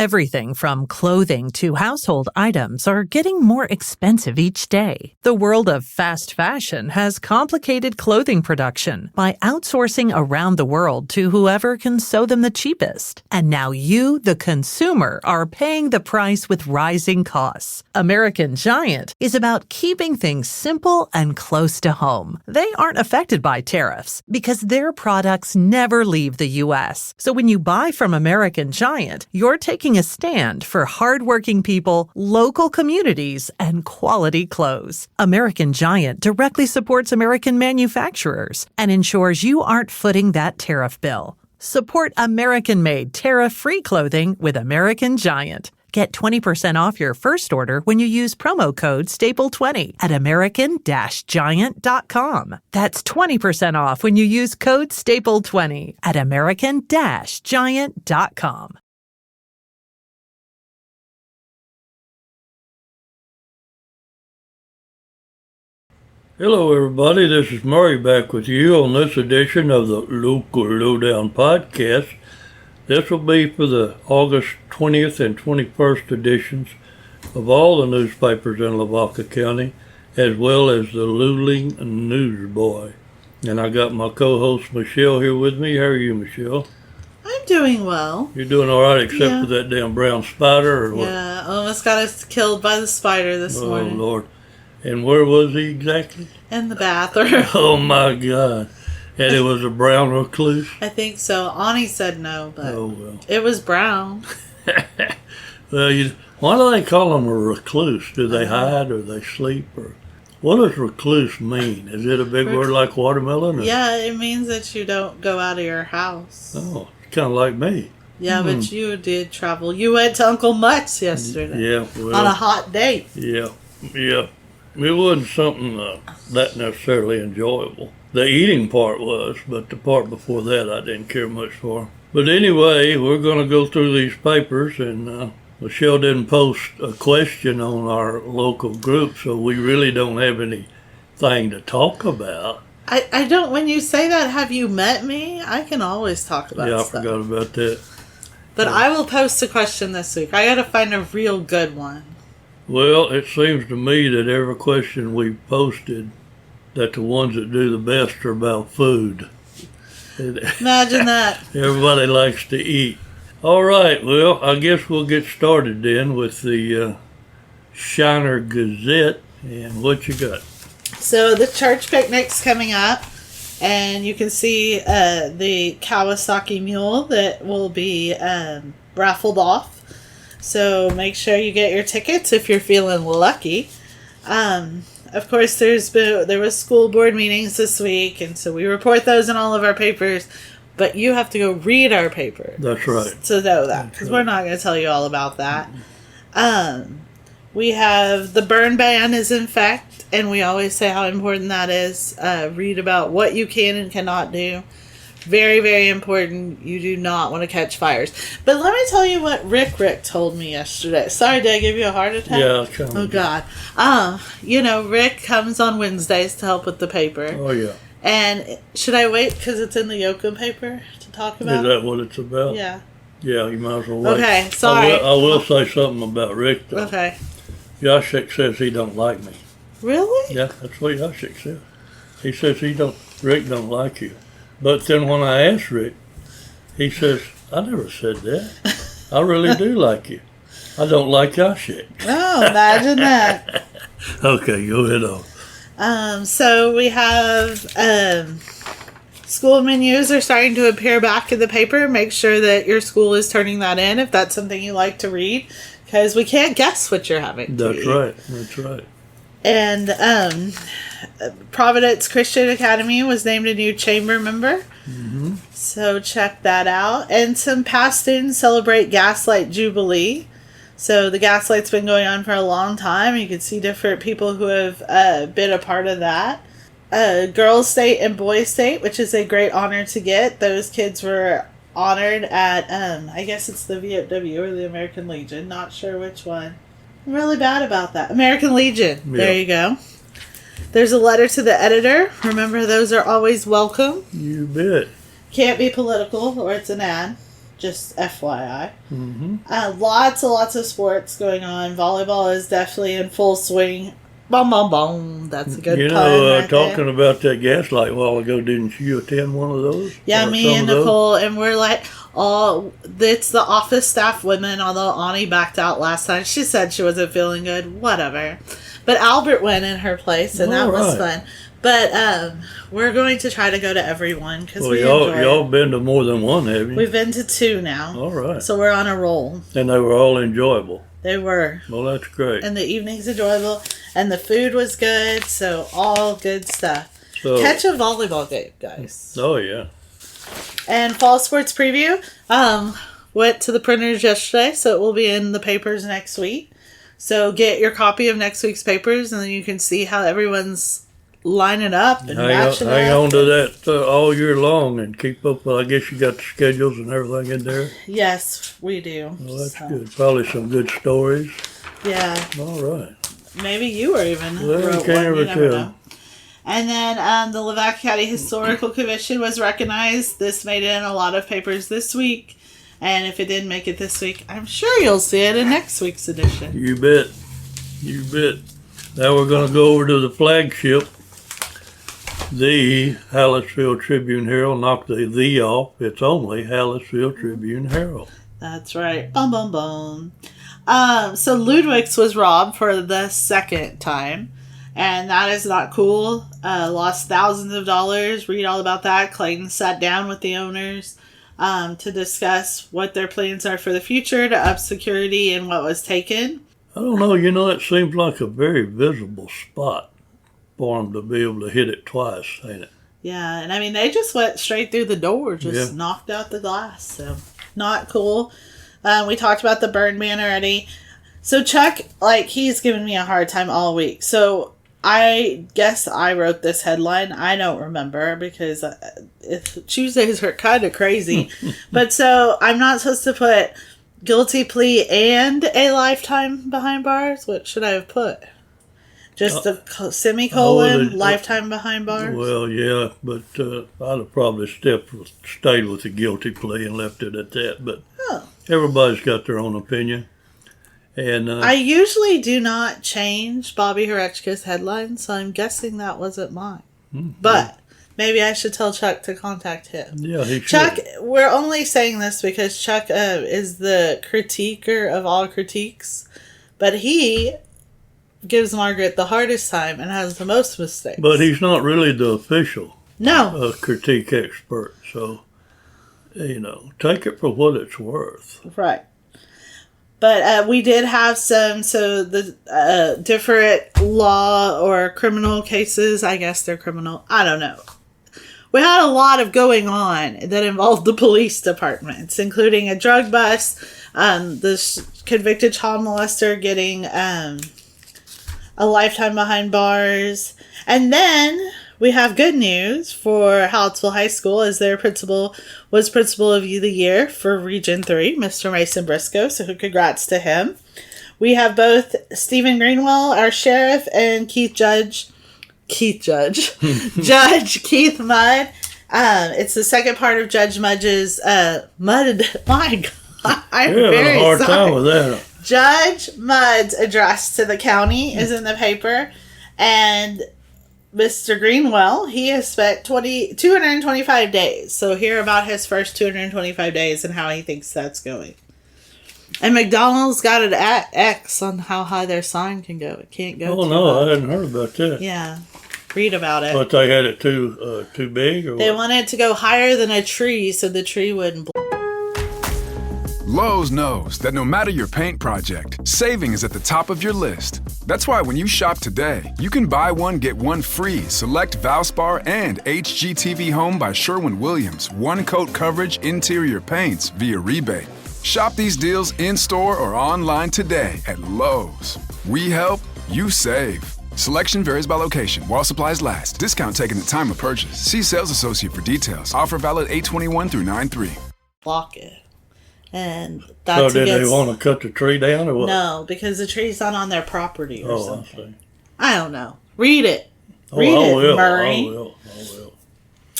Everything from clothing to household items are getting more expensive each day. The world of fast fashion has complicated clothing production by outsourcing around the world to whoever can sew them the cheapest. And now you, the consumer, are paying the price with rising costs. American Giant is about keeping things simple and close to home. They aren't affected by tariffs because their products never leave the U.S. So when you buy from American Giant, you're taking a stand for hardworking people, local communities, and quality clothes. American Giant directly supports American manufacturers and ensures you aren't footing that tariff bill. Support American-made, tariff-free clothing with American Giant. Get 20% off your first order when you use promo code STAPLE20 at American-Giant.com. That's 20% off when you use code STAPLE20 at American-Giant.com. Hello everybody, this is Murray back with you on this edition of the Local Lowdown Podcast. This will be for the August 20th and 21st editions of all the newspapers in Lavaca County, as well as the Luling Newsboy. And I got my co-host Michelle here with me. How are you, Michelle? I'm doing well. You're doing all right except for that damn brown spider or what? Yeah, almost got us killed by the spider this morning. Oh, Lord. And where was he exactly? In the bathroom. Oh, my God. And it was a brown recluse? I think so. Ani said no, but it was brown. Well, why do they call them a recluse? Do they hide or they sleep? Or what does recluse mean? Is it a big word like watermelon? Or? Yeah, it means that you don't go out of your house. Oh, it's kind of like me. Yeah, but you did travel. You went to Uncle Mutt's yesterday. Yeah. Well, on a hot date. Yeah. It wasn't something that necessarily enjoyable. The eating part was, but the part before that I didn't care much for. But anyway, we're going to go through these papers, and Michelle didn't post a question on our local group, so we really don't have anything to talk about. I don't, when you say that, have you met me? I can always talk about stuff. Yeah, I forgot about that. But I will post a question this week. I got to find a real good one. Well, it seems to me that every question we posted, that the ones that do the best are about food. Imagine that. Everybody likes to eat. All right, well, I guess we'll get started then with the Shiner Gazette. And what you got? So the church picnic's coming up, and you can see the Kawasaki mule that will be raffled off. So make sure you get your tickets if you're feeling lucky. Of course, there was school board meetings this week, and so we report those in all of our papers. But you have to go read our paper. That's right. To know that, because we're not going to tell you all about that. We have the burn ban is in effect, and we always say how important that is. Read about what you can and cannot do. Very, very important. You do not want to catch fires. But let me tell you what Rick told me yesterday. Sorry, did I give you a heart attack? Yeah. Oh, God. Rick comes on Wednesdays to help with the paper. Oh, yeah. And should I wait because it's in the Yoka paper to talk about? Is that what it's about? Yeah. Yeah, you might as well wait. Okay, sorry. I will say something about Rick, though. Okay. Yashik says he don't like me. Really? Yeah, that's what Yashik said. He says Rick don't like you. But then when I asked Rick, he says, I never said that. I really do like you. I don't like Yashik. Oh, imagine that. Okay, go ahead on. So we have school menus are starting to appear back in the paper. Make sure that your school is turning that in if that's something you like to read, because we can't guess what you're having to eat. That's right. And Providence Christian Academy was named a new chamber member. Mm-hmm. So check that out. And some past students celebrate Gaslight Jubilee. So the Gaslight's been going on for a long time. You can see different people who have been a part of that. Girls State and Boys State, which is a great honor to get. Those kids were honored at, I guess it's the VFW or the American Legion. Not sure which one. I'm really bad about that. American Legion. Yeah. There you go. There's a letter to the editor. Remember, those are always welcome. You bet. Can't be political or it's an ad. Just FYI. Mm-hmm. Lots of sports going on. Volleyball is definitely in full swing. Boom, boom, boom. That's a good pun right talking there. about that gaslight a while ago, didn't you attend one of those? Yeah, Or me some and of those? Nicole, and we're like, it's the office staff women, although Ani backed out last time. She said she wasn't feeling good. Whatever. But Albert went in her place, and that was fun. But we're going to try to go to every one because we enjoy y'all it. been to more than one, have you? We've been to 2 now. All right. So we're on a roll. And they were all enjoyable. They were. Well, that's great. And the evening's enjoyable. And the food was good. So all good stuff. So, Catch a volleyball game, guys. Oh, yeah. And fall sports preview. Went to the printers yesterday, so it will be in the papers next week. So get your copy of next week's papers, and then you can see how everyone's lining up and matching up. Hang on to that all year long and keep up. Well, I guess you got the schedules and everything in there. Yes, we do. Well, that's good. Probably some good stories. Yeah. All right. Maybe you were even Well, wrote you can't one. ever You never tell. know. And then the Lavaca County Historical Commission was recognized. This made it in a lot of papers this week. And if it didn't make it this week, I'm sure you'll see it in next week's edition. You bet. You bet. Now we're going to go over to the flagship, the Hallettsville Tribune Herald. Knock the off. It's only Hallettsville Tribune Herald. That's right. Bum, bum, bum. So Ludwig's was robbed for the second time. And that is not cool. Lost thousands of dollars. Read all about that. Clayton sat down with the owners to discuss what their plans are for the future to up security and what was taken. I don't know. It seems like a very visible spot for them to be able to hit it twice, ain't it? Yeah, and I mean, they just went straight through the door, just knocked out the glass. So, not cool. We talked about the burn ban already. So, Chuck, he's given me a hard time all week. So, I guess I wrote this headline. I don't remember because Tuesdays are kind of crazy. But so, I'm not supposed to put guilty plea and a lifetime behind bars? What should I have put? Just a semicolon, lifetime behind bars? Well, yeah, but I'd have probably stayed with the guilty plea and left it at that. But everybody's got their own opinion. And I usually do not change Bobby Horechka's headlines, so I'm guessing that wasn't mine. But maybe I should tell Chuck to contact him. Yeah, he should. Chuck, we're only saying this because Chuck is the critiquer of all critiques, but he gives Margaret the hardest time and has the most mistakes. But he's not really the official critique expert, so, take it for what it's worth. Right. But we did have the different law or criminal cases. I guess they're criminal. I don't know. We had a lot of going on that involved the police departments, including a drug bust, this convicted child molester getting a lifetime behind bars. And then we have good news for Hallettsville High School, as their principal was Principal of the Year for Region 3, Mr. Mason Briscoe, so congrats to him. We have both Stephen Greenwell, our sheriff, and Judge Keith Mudd. It's the second part of Judge Mudge's, my God, I'm very a hard sorry. time with that. Judge Mudd's address to the county is in the paper, and Mr. Greenwell, he has spent 225 days. So hear about his first 225 days and how he thinks that's going. And McDonald's got an X on how high their sign can go. It can't go Oh, too no, high. I hadn't heard about that. Yeah, read about it. But they had it too big? Or They what? wanted it to go higher than a tree so the tree wouldn't blow. Lowe's knows that no matter your paint project, saving is at the top of your list. That's why when you shop today, you can buy one, get one free select Valspar and HGTV Home by Sherwin-Williams one-coat coverage interior paints via rebate. Shop these deals in-store or online today at Lowe's. We help, you save. Selection varies by location. While supplies last. Discount taken at time of purchase. See sales associate for details. Offer valid 8/21 through 9/3. Block it. And So that's did they against... want to cut the tree down or what? No, because the tree's not on their property or Oh, something. I see. I don't know. Read it. Oh, Read I it, will. Murray. I will.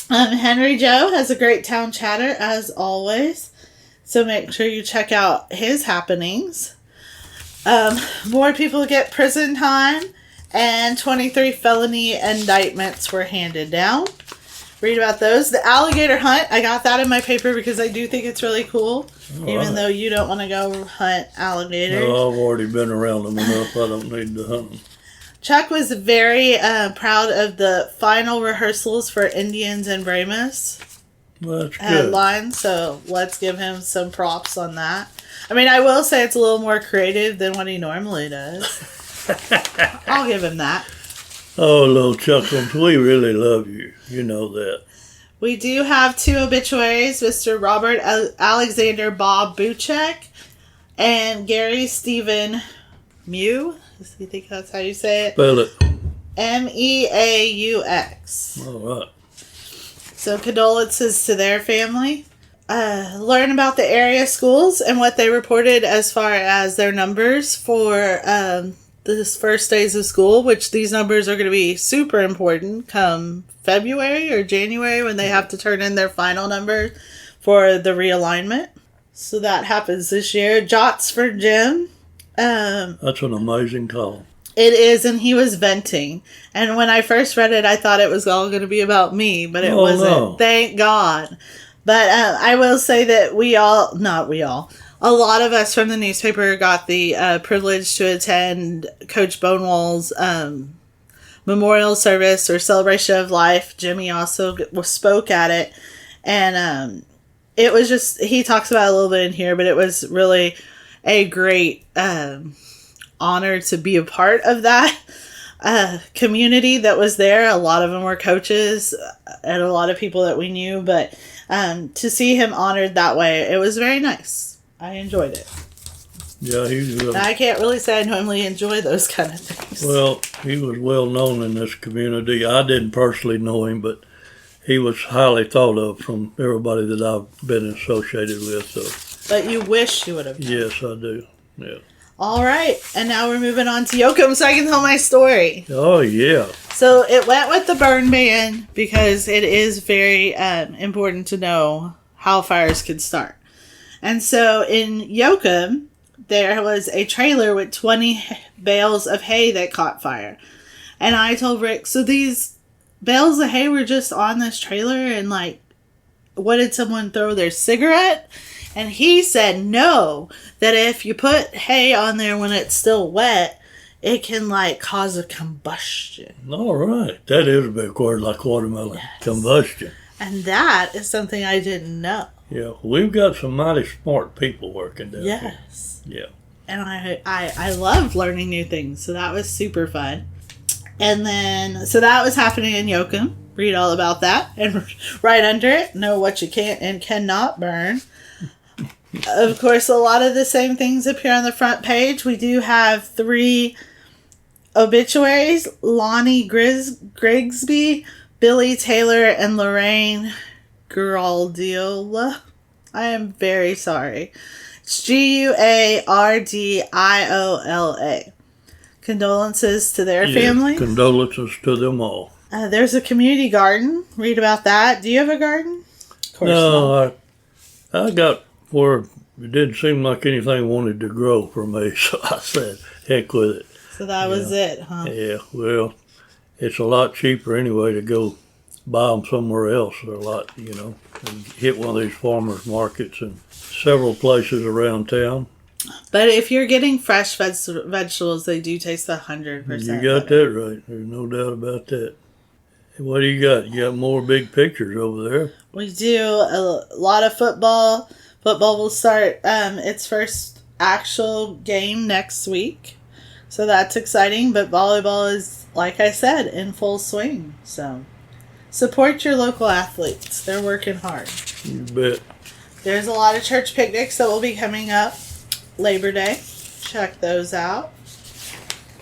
Henry Joe has a great town chatter, as always. So make sure you check out his happenings. More people get prison time, and 23 felony indictments were handed down. Read about those. The alligator hunt, I got that in my paper because I do think it's really cool. Even though you don't want to go hunt alligators. No, I've already been around them enough. I don't need to hunt them. Chuck was very proud of the final rehearsals for Indians and Brahmas. Well, that's good. Headline, so let's give him some props on that. I mean, I will say it's a little more creative than what he normally does. I'll give him that. Oh, little Chuckles, we really love you. You know that. We do have 2 obituaries, Mr. Robert Alexander Bob Buchek and Gary Stephen Mew. Do you think that's how you say it? Spell it. Meaux. All right. So condolences to their family. Learn about the area schools and what they reported as far as their numbers for this first days of school, which these numbers are going to be super important come February or January when they have to turn in their final number for the realignment. So that happens this year. Jots for Jim. That's an amazing column. It is, and he was venting. And when I first read it, I thought it was all going to be about me, but it wasn't. No. Thank God. But I will say that a lot of us from the newspaper got the privilege to attend Coach Bonewall's memorial service or celebration of life. Jimmy also spoke at it. And it was just, he talks about it a little bit in here, but it was really a great honor to be a part of that community that was there. A lot of them were coaches and a lot of people that we knew, but to see him honored that way, it was very nice. I enjoyed it. Yeah, he was. I can't really say I normally enjoy those kind of things. Well, he was well known in this community. I didn't personally know him, but he was highly thought of from everybody that I've been associated with. So. But you wish you would have. Yes, I do. Yeah. All right, and now we're moving on to Yoakum so I can tell my story. Oh, yeah. So it went with the burn ban because it is very important to know how fires could start. And so in Yoakum, there was a trailer with 20 bales of hay that caught fire. And I told Rick, so these bales of hay were just on this trailer and like, what did someone throw their cigarette? And he said no, that if you put hay on there when it's still wet, it can like cause a combustion. All right. That is a big word, like watermelon. Yes. Combustion. And that is something I didn't know. Yeah, we've got some mighty smart people working down here. Yes. Yeah. And I loved learning new things, so that was super fun. And then, so that was happening in Yoakum. Read all about that. And right under it, know what you can't and cannot burn. Of course, a lot of the same things appear on the front page. We do have 3 obituaries. Lonnie Grigsby, Billy Taylor, and Lorraine Giraldiola. I am very sorry. It's Guardiola. Condolences to their family. Condolences to them all. There's a community garden. Read about that. Do you have a garden? Of course not. I got where it didn't seem like anything wanted to grow for me, so I said, heck with it. So that was it, huh? Yeah, well, it's a lot cheaper anyway to go buy them somewhere else. They're a lot, and hit one of these farmers markets in several places around town. But if you're getting fresh vegetables, they do taste 100%. You got that right. There's no doubt about that. What do you got? You got more big pictures over there. We do a lot of football. Football will start its first actual game next week. So that's exciting. But volleyball is, like I said, in full swing. So support your local athletes. They're working hard. You bet. There's a lot of church picnics that will be coming up Labor Day. Check those out.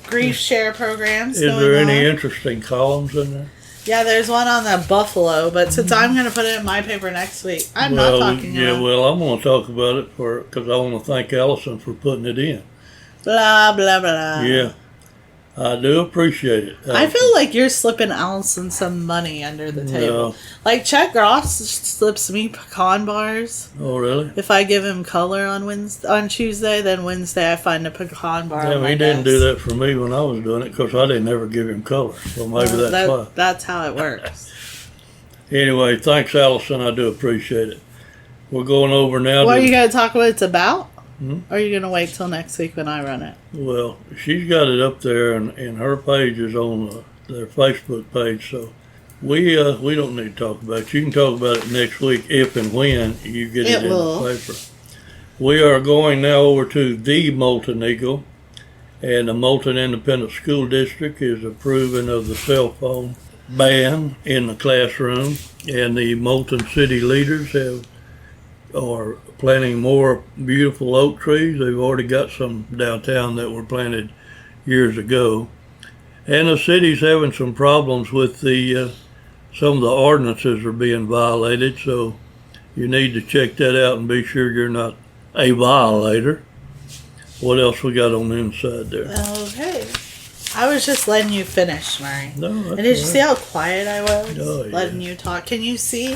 Grief share programs. Is there any interesting columns in there? Yeah, there's one on the buffalo, but since I'm going to put it in my paper next week, I'm not talking about it. Yeah, well, I'm going to talk about it because I want to thank Allison for putting it in. Blah, blah, blah. Yeah. I do appreciate it. I feel like you're slipping Allison some money under the table. No. Like Chuck Ross slips me pecan bars. Oh, really? If I give him color on Tuesday, then Wednesday I find a pecan bar. Yeah, he didn't do that for me when I was doing it because I didn't ever give him color. So maybe that's why. That's how it works. Anyway, thanks, Allison. I do appreciate it. We're going over now. What are you going to talk what it's about? Hmm? Or are you going to wait till next week when I run it? Well, she's got it up there, and her page is on their Facebook page. So we don't need to talk about it. You can talk about it next week if and when you get it in the paper. We are going now over to the Moulton Eagle, and the Moulton Independent School District is approving of the cell phone ban in the classroom, and the Moulton city leaders are planting more beautiful oak trees. They've already got some downtown that were planted years ago, and the city's having some problems with the some of the ordinances are being violated. So you need to check that out and be sure you're not a violator. What else we got on the inside there? Okay. I was just letting you finish, Murray. No, that's and did you all see how quiet I was? Oh, yeah. Letting you talk. Can you see?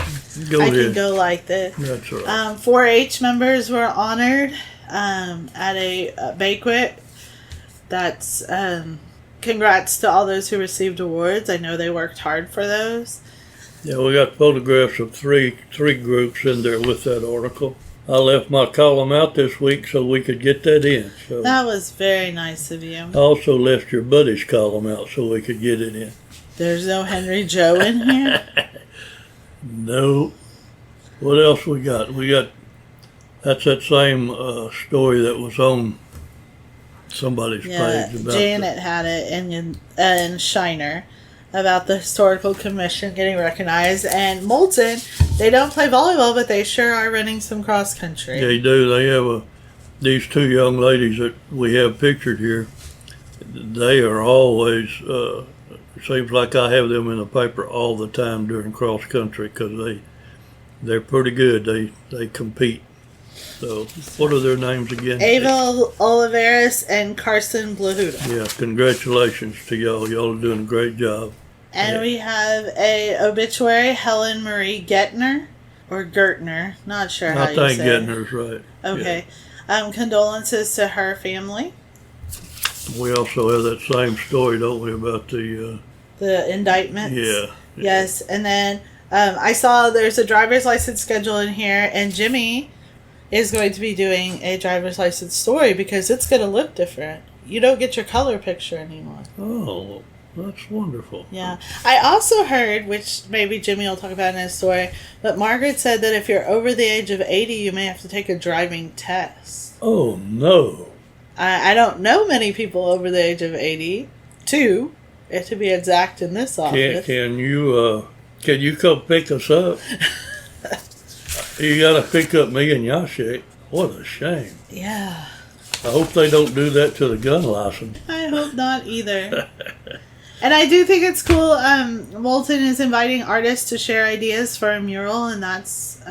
Go I ahead. can go like this. That's all right. 4-H members were honored at a banquet. That's congrats to all those who received awards. I know they worked hard for those. Yeah, we got photographs of three groups in there with that article. I left my column out this week so we could get that in. So That was very nice of you. I also left your buddy's column out so we could get it in. There's no Henry Joe in here. No. What else we got? That's that same story that was on somebody's Yeah, page. About Janet had it in Shiner about the Historical Commission getting recognized. And Moulton, they don't play volleyball, but they sure are running some cross country. They do. They have these two young ladies that we have pictured here. They are always, it seems like I have them in the paper all the time during cross country because they're pretty good. They compete. So, what are their names again? Ava Oliveris and Carson Blahuda. Yeah, congratulations to y'all. Y'all are doing a great job. And we have a obituary, Helen Marie Gettner, or Gertner, not sure how you say I think it. Gettner's right. Okay. Condolences to her family. Yeah. We also have that same story, don't we, about the Indictments. yeah. Yes, and then I saw there's a driver's license schedule in here, and Jimmy is going to be doing a driver's license story because it's going to look different. You don't get your color picture anymore. Oh, that's wonderful. Yeah. I also heard, which maybe Jimmy will talk about in his story, but Margaret said that if you're over the age of 80, you may have to take a driving test. Oh, no. I don't know many people over the age of 82, to be exact, in this office. Can you come pick us up? You got to pick up me and Yashik. What a shame. Yeah. I hope they don't do that to the gun license. I hope not either. And I do think it's cool. Moulton is inviting artists to share ideas for a mural, and that's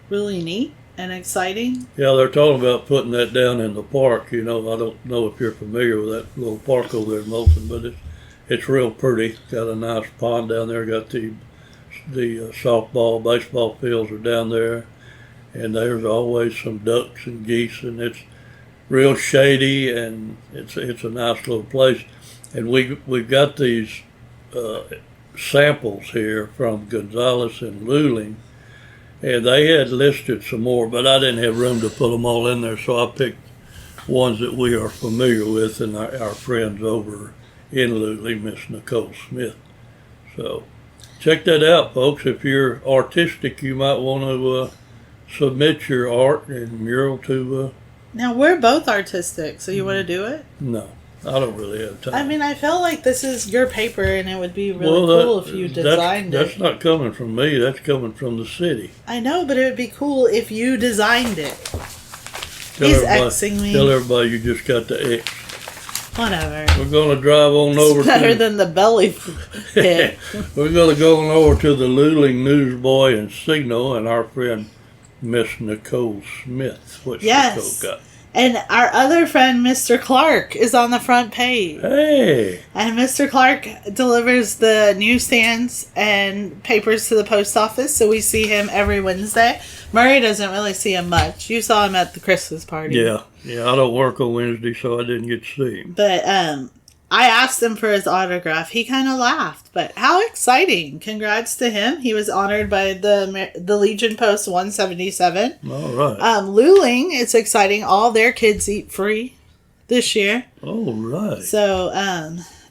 really neat and exciting. Yeah, they're talking about putting that down in the park. You know, I don't know if you're familiar with that little park over there in Moulton, but it's real pretty. Got a nice pond down there. Got the softball, baseball fields are down there, and there's always some ducks and geese, and it's real shady, and it's a nice little place. And we've got these samples here from Gonzales and Luling, and they had listed some more, but I didn't have room to put them all in there, so I picked ones that we are familiar with, and our friends over in Luling, Miss Nicole Smith. So check that out, folks. If you're artistic, you might want to submit your art and mural to... Now, we're both artistic, so you want to do it? No, I don't really have time. I mean, I feel like this is your paper, and it would be really cool if you designed That's it. not coming from me. That's coming from the city. I know, but it would be cool if you designed it. Tell He's everybody- Xing me. Tell everybody you just got the X. Whatever. We're going to drive on over It's better to... than the belly hit. We're going to go on over to the Luling Newsboy and Signal, and our friend Miss Nicole Smith. What's Yes. Nicole got? And our other friend, Mr. Clark, is on the front page. Hey! And Mr. Clark delivers the newsstands and papers to the post office, so we see him every Wednesday. Murray doesn't really see him much. You saw him at the Christmas party. Yeah. I don't work on Wednesday, so I didn't get to see him. But I asked him for his autograph. He kind of laughed. But how exciting. Congrats to him. He was honored by the Legion Post 177. All right. Luling, it's exciting. All their kids eat free this year. All right. So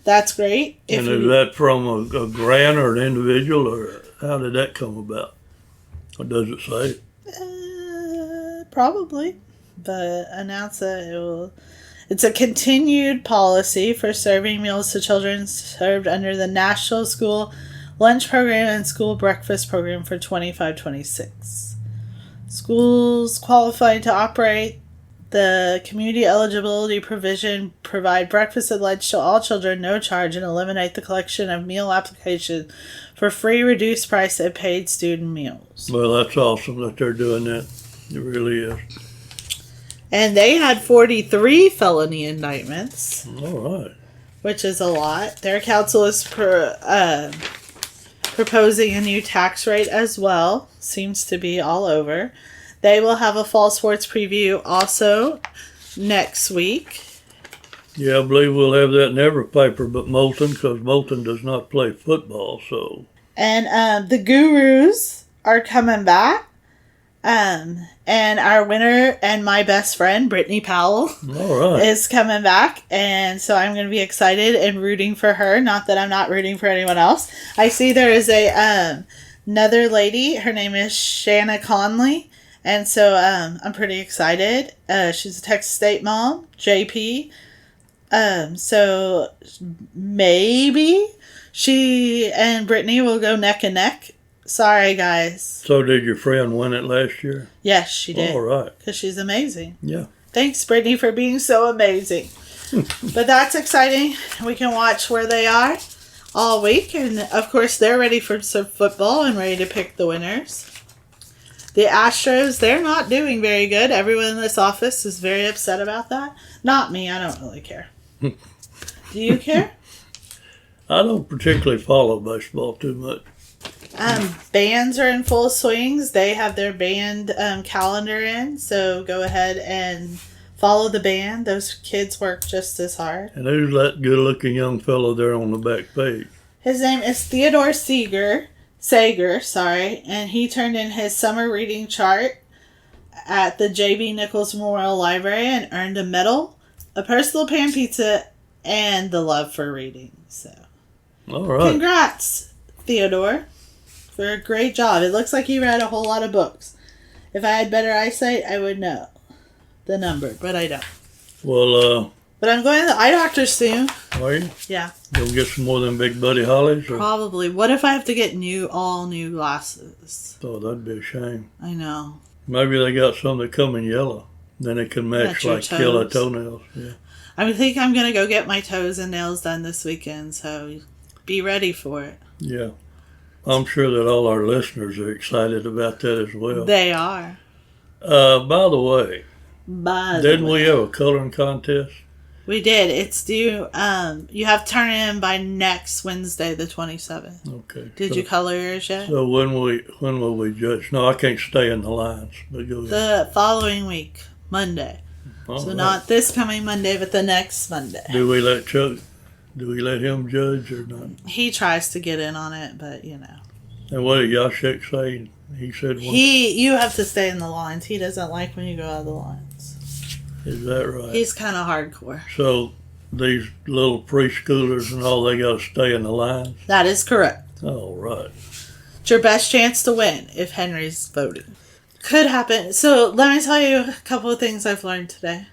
that's great. And is that from a grant or an individual, or how did that come about? Or does it say? Probably. But announce that it's a continued policy for serving meals to children served under the National School Lunch Program and School Breakfast Program for 25-26. Schools qualifying to operate the community eligibility provision provide breakfast and lunch to all children, no charge, and eliminate the collection of meal applications for free, reduced price, and paid student meals. Well, that's awesome that they're doing that. It really is. And they had 43 felony indictments. All right. Which is a lot. Their council is proposing a new tax rate as well. Seems to be all over. They will have a fall sports preview also next week. Yeah, I believe we'll have that in every paper but Moulton, because Moulton does not play football, so. And the Gurus are coming back. And our winner and my best friend, Brittany Powell, All right. is coming back. And so I'm going to be excited and rooting for her. Not that I'm not rooting for anyone else. I see there is another lady. Her name is Shanna Conley. And so I'm pretty excited. She's a Texas State mom, JP. So maybe she and Brittany will go neck and neck. Sorry, guys. So did your friend win it last year? Yes, she did. All right. Because she's amazing. Yeah. Thanks, Brittany, for being so amazing. But that's exciting. We can watch where they are all week. And, of course, they're ready for some football and ready to pick the winners. The Astros, they're not doing very good. Everyone in this office is very upset about that. Not me. I don't really care. Do you care? I don't particularly follow baseball too much. Bands are in full swings. They have their band calendar in, so go ahead and follow the band. Those kids work just as hard. And who's that good-looking young fellow there on the back page? His name is Theodore Sager, and he turned in his summer reading chart at the J.B. Nichols Memorial Library and earned a medal, a personal pan pizza, and the love for reading. So, all right. Congrats, Theodore, for a great job. It looks like he read a whole lot of books. If I had better eyesight, I would know the number, but I don't. Well, but I'm going to the eye doctor soon. are you? Yeah. Go get some more than Big Buddy Hollies? Or? Probably. What if I have to get all new glasses? Oh, that'd be a shame. I know. Maybe they got some that come in yellow. Then it can match your like yellow toes. toenails. Yeah. I think I'm going to go get my toes and nails done this weekend, so be ready for it. Yeah. I'm sure that all our listeners are excited about that as well. They are. By the way, didn't we have a coloring contest? We did. It's due. You have to turn it in by next Wednesday, the 27th. Okay. Did you color yours yet? So when will we judge? No, I can't stay in the lines. But go ahead. The following week, Monday. All So right. not this coming Monday, but the next Monday. Do we let him judge or not? He tries to get in on it, but you know. And what did Yashek say? He said You have to stay in the lines. He doesn't like when you go out of the lines. Is that right? He's kind of hardcore. So these little preschoolers and all, they got to stay in the lines? That is correct. All right. It's your best chance to win if Henry's voting. Could happen. So let me tell you a couple of things I've learned today.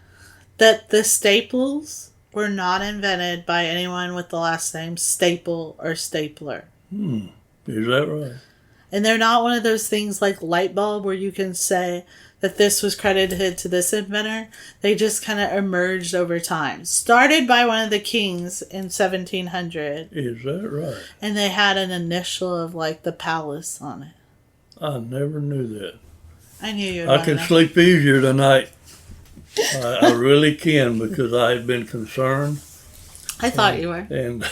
That the staples were not invented by anyone with the last name Staple or Stapler. Is that right? And they're not one of those things like light bulb where you can say that this was credited to this inventor. They just kind of emerged over time. Started by one of the kings in 1700. Is that right? And they had an initial of like the palace on it. I never knew that. I knew you were I gonna can know. sleep easier tonight I really can, because I had been concerned. I thought you were. And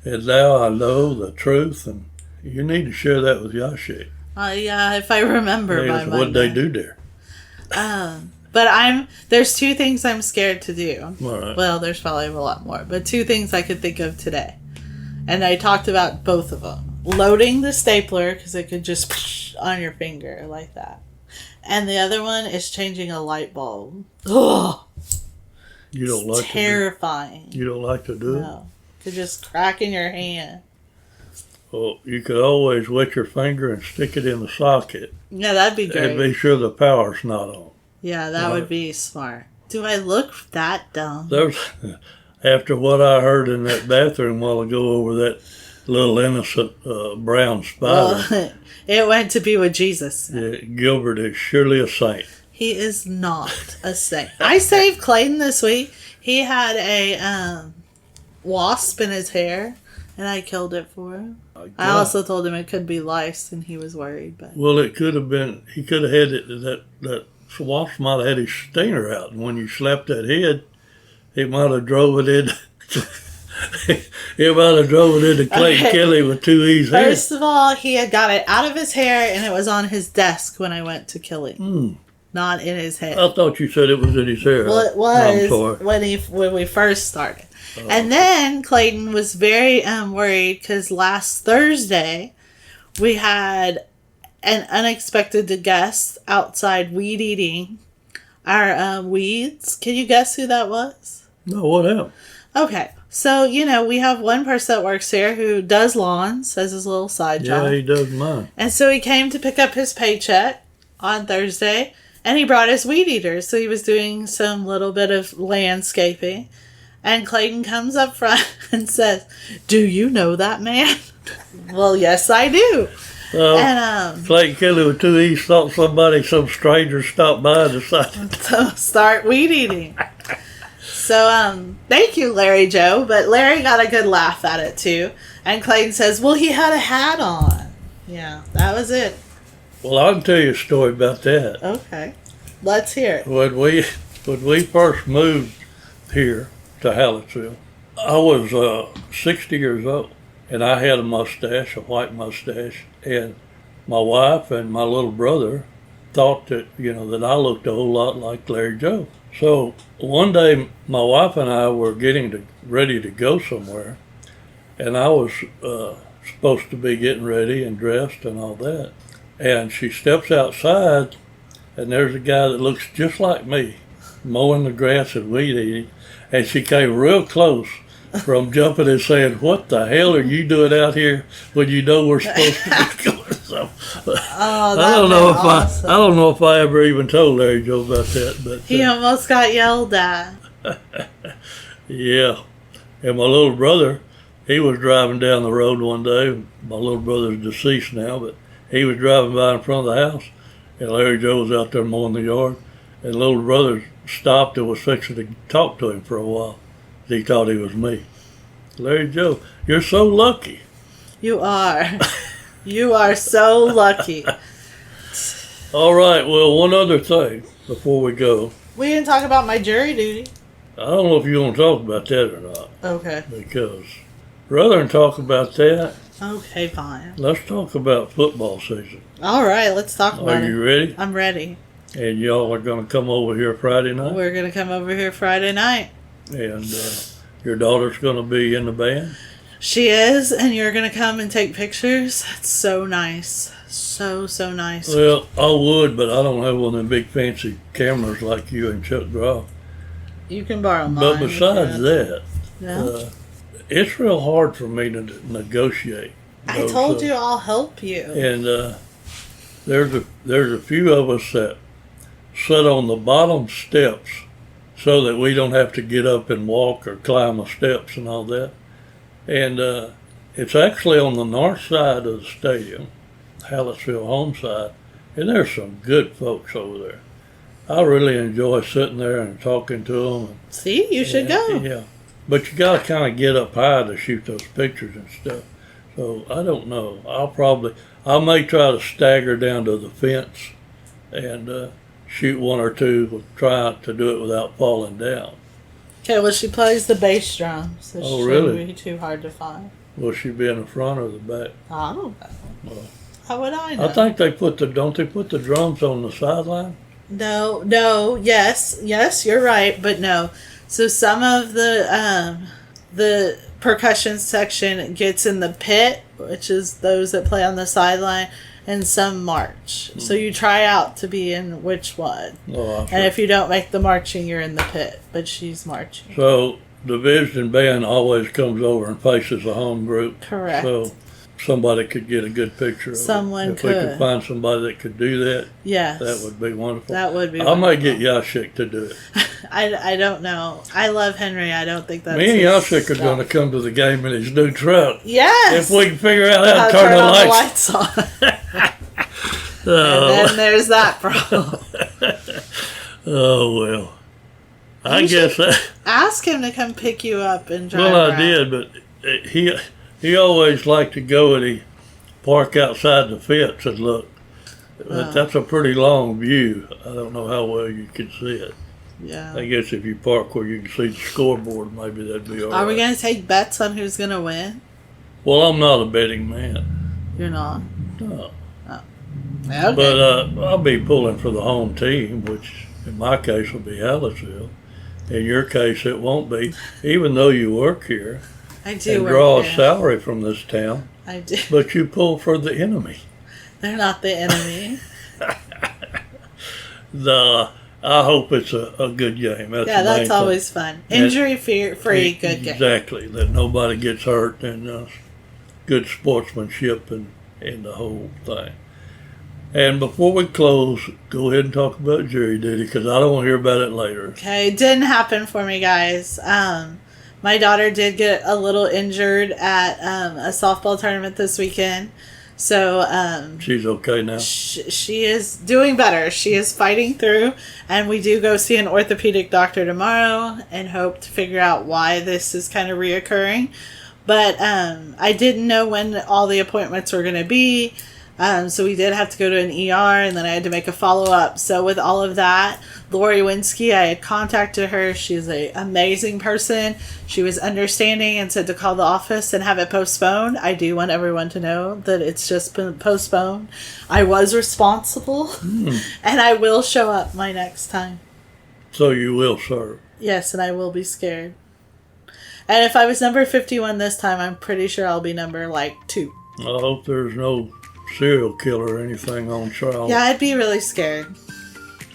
and now I know the truth, and you need to share that with Yashi. Yeah, if I remember by Monday. What they do there. But there's two things I'm scared to do. All right. Well, there's probably a lot more, but two things I could think of today. And I talked about both of them. Loading the stapler, because it could just on your finger like that. And the other one is changing a light bulb. Ugh. You don't like terrifying. You don't like to do it? No. Could just crack in your hand. Well, you could always wet your finger and stick it in the socket. Yeah, that'd be great. And be sure the power's not on. Yeah, that would be smart. Do I look that dumb? After what I heard in that bathroom a while ago over that little innocent brown spider. Well, it went to be with Jesus. Yeah, Gilbert is surely a saint. He is not a saint. I saved Clayton this week. He had a wasp in his hair, and I killed it for him. I also told him it could be lice, and he was worried. But well, it could have been. He could have had it. That wasp might have had his stinger out, and when you slapped that head, it might have drove it in. It might have drove it into Clayton Kelly with 2 E's head. First of all, he had got it out of his hair, and it was on his desk when I went to kill him. Not in his head. I thought you said it was in his hair. Well, it was when we first started. Oh. And then Clayton was very worried because last Thursday we had an unexpected guest outside weed eating our weeds. Can you guess who that was? No, what happened? Okay. So, we have one person that works here who does lawns as his little side job. Yeah, he does mine. And so he came to pick up his paycheck on Thursday, and he brought his weed eater. So he was doing some little bit of landscaping. And Clayton comes up front and says, "Do you know that man?" Well, yes, I do. And Clayton Kelly with 2 E's thought some stranger stopped by and decided to start weed eating. So, thank you, Larry Joe. But Larry got a good laugh at it, too. And Clayton says, "Well, he had a hat on." Yeah, that was it. Well, I can tell you a story about that. Okay. Let's hear it. When we first moved here to Hallettsville, I was 60 years old. And I had a mustache, a white mustache. And my wife and my little brother thought that, that I looked a whole lot like Larry Joe. So one day, my wife and I were getting ready to go somewhere, and I was supposed to be getting ready and dressed and all that. And she steps outside, and there's a guy that looks just like me, mowing the grass and weed eating. And she came real close from jumping and saying, "What the hell are you doing out here when you know we're supposed to be going?" So, I don't know if I ever even told Larry Joe about that, but he almost got yelled at. Yeah, and my little brother, he was driving down the road one day. My little brother's deceased now, but he was driving by in front of the house, and Larry Joe was out there mowing the yard, and little brother stopped and was fixing to talk to him for a while. He thought he was me. "Larry Joe, you're so lucky." You are. You are so lucky. All right, well, one other thing before we go. We didn't talk about my jury duty. I don't know if you want to talk about that or not. Okay. Because rather than talk about that, okay, fine. Let's talk about football season. All right, let's talk about it. Are you ready? I'm ready. And y'all are going to come over here Friday night? We're going to come over here Friday night. And your daughter's going to be in the band? She is, and you're going to come and take pictures. It's so nice. So nice. Well, I would, but I don't have one of them big fancy cameras like you and Chuck Groff. You can borrow mine. But besides that, yeah. It's real hard for me to negotiate. I told you I'll help you. And there's a few of us that sit on the bottom steps so that we don't have to get up and walk or climb the steps and all that. And it's actually on the north side of the stadium, Hallettsville home side, and there's some good folks over there. I really enjoy sitting there and talking to them. See, you should go. Yeah, but you got to kind of get up high to shoot those pictures and stuff. So I don't know. I may try to stagger down to the fence and shoot one or two, will try to do it without falling down. Okay, well, she plays the bass drum, so Oh, she really? shouldn't be too hard to find. Will she be in the front or the back? I don't know. Well, How would I know? I think don't they put the drums on the sideline? No, yes, you're right, but no. So some of the percussion section gets in the pit, which is those that play on the sideline, and some march. So you try out to be in which one. Oh, And if you don't make the marching, you're in the pit, but she's marching. So the visiting band always comes over and faces the home group. Correct. So somebody could get a good picture of Someone it. If we could. could find somebody that could do that, Yes. that would be wonderful. That would be I might wonderful. get Yashik to do it. I don't know. I love Henry. I don't think that's Me and his Yashik are stuff. going to come to the game in his new truck. Yes. If we can figure out how to Turn turn the on lights. the lights on. Oh. And then there's that problem. Oh, well. I You guess that. Ask him to come pick you up and drive Well, I around. did, but he always liked to go and he park outside the fence and look. But that's a pretty long view. I don't know how well you can see it. Yeah. I guess if you park where you can see the scoreboard, maybe that'd be all right. Are we going to take bets on who's going to win? Well, I'm not a betting man. You're not. No. Okay. But I'll be pulling for the home team, which in my case will be Hallettsville. In your case, it won't be, even though you work here I do and work draw a here. salary from this town. I do. But you pull for the enemy. They're not the enemy. I hope it's a good game. That's Yeah, the main that's thing. always fun. Injury-free, good game. Exactly. That nobody gets hurt and good sportsmanship and the whole thing. And before we close, go ahead and talk about jury duty because I don't want to hear about it later. Okay, it didn't happen for me, guys. My daughter did get a little injured at a softball tournament this weekend. So She's okay now. she is doing better. She is fighting through, and we do go see an orthopedic doctor tomorrow and hope to figure out why this is kind of reoccurring. But I didn't know when all the appointments were going to be. So we did have to go to an ER, and then I had to make a follow-up. So with all of that, Lori Winsky, I had contacted her. She's an amazing person. She was understanding and said to call the office and have it postponed. I do want everyone to know that it's just been postponed. I was responsible, and I will show up my next time. So you will serve. Yes, and I will be scared. And if I was number 51 this time, I'm pretty sure I'll be number, 2. I hope there's no serial killer or anything on trial. Yeah, I'd be really scared.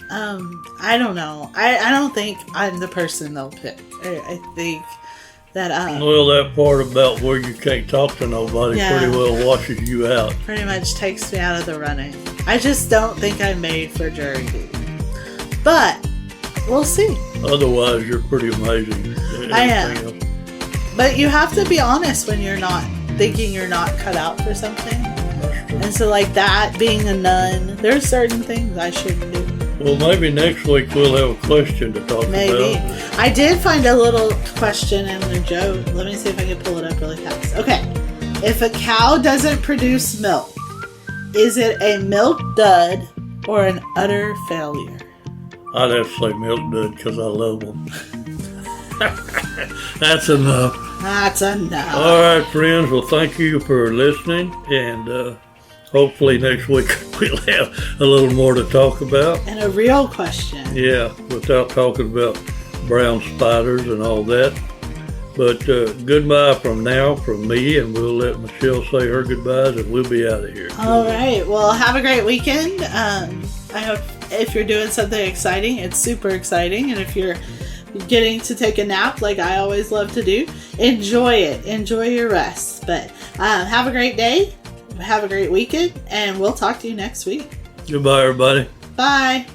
I don't know. I don't think I'm the person they'll pick. I think that Well, that part about where you can't talk to nobody Yeah. pretty well washes you out. pretty much takes me out of the running. I just don't think I'm made for jury duty. But we'll see. Otherwise, you're pretty amazing. I am. Everything else. But you have to be honest when you're not thinking you're not cut out for something. That's true. And so like that, being a nun, there's certain things I shouldn't do. Well, maybe next week we'll have a question to talk Maybe. about. I did find a little question in the joke. Let me see if I can pull it up really fast. Okay. If a cow doesn't produce milk, is it a milk dud or an utter failure? I'd have to say milk dud because I love them. That's enough. That's enough. All right, friends. Well, thank you for listening, and hopefully next week we'll have a little more to talk about. And a real question. Yeah, without talking about brown spiders and all that. But goodbye from me, and we'll let Michelle say her goodbyes, and we'll be out of here. All right. Well, have a great weekend. I hope if you're doing something exciting, it's super exciting. And if you're getting to take a nap like I always love to do, enjoy it. Enjoy your rest. But have a great day. Have a great weekend. And we'll talk to you next week. Goodbye, everybody. Bye.